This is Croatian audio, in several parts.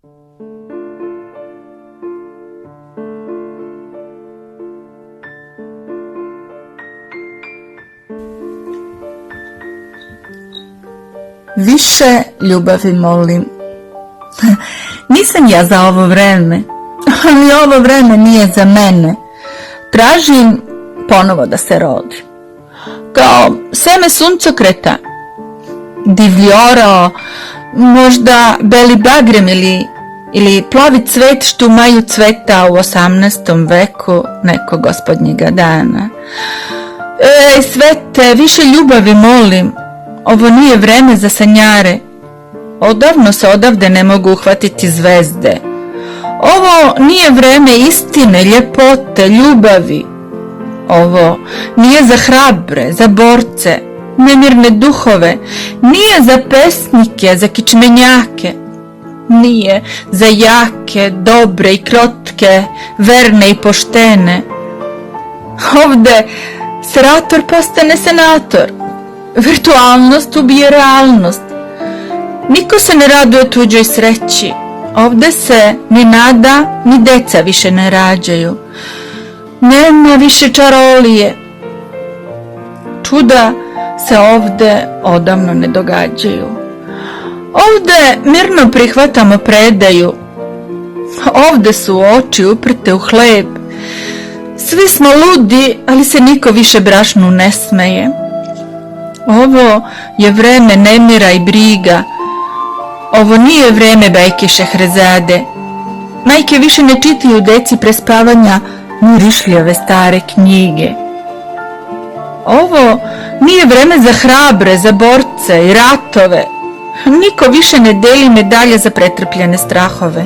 Više ljubavi molim. Nisam ja za ovo vreme, ali ovo vreme nije za mene. Tražim ponovo da se rodim. Kao seme suncokreta, divlji orao, možda beli bagrem ili plavi cvet što u maju cveta u 18. veku nekog gospodnjega dana. Ej, svete, više ljubavi molim. Ovo nije vreme za sanjare. Odavno se odavde ne mogu uhvatiti zvezde. Ovo nije vreme istine, ljepote, ljubavi. Ovo nije za hrabre, za borce, nemirne duhove, nije za pesnike, za kičmenjake, nije za jake, dobre i krotke, verne i poštene. Ovde serator postane senator, virtualnost ubije realnost. Niko se ne raduje tuđoj sreći, ovde se ni nada ni deca više ne rađaju. Nema više čarolije. Čuda se ovde odavno ne događaju. Ovde mirno prihvatamo predaju. Ovde su oči uprte u hleb. Svi smo ludi, ali se niko više brašnu ne smeje. Ovo je vreme nemira i briga. Ovo nije vreme bajke Šehrezade. Majke više ne čitaju deci pre spavanja mirišljave stare knjige. Ovo nije vreme za hrabre, za borce i ratove. Niko više ne deli medalje za pretrpljene strahove.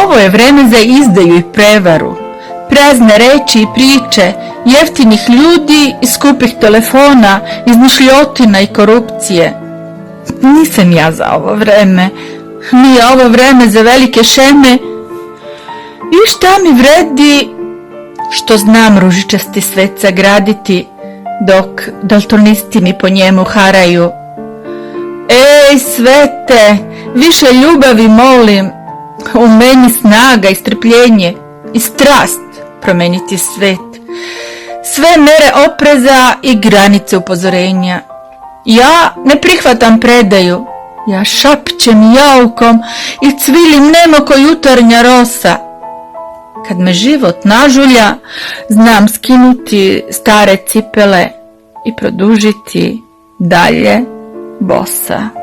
Ovo je vreme za izdaju i prevaru, prazne reči i priče, jeftinih ljudi i skupih telefona, izmišljotina i korupcije. Nisam ja za ovo vreme, nije ovo vreme za velike šeme. I šta mi vredi što znam ružičasti svet sagraditi, dok daltonisti mi po njemu haraju. Ej svete, više ljubavi molim, u meni snaga i strpljenje i strast promeniti svet. Sve mere opreza i granice upozorenja. Ja ne prihvatam predaju, ja šapćem jaukom i cvilim nemo ko jutarnja rosa. Kad me život nažulja, znam skinuti stare cipele i produžiti dalje bosa.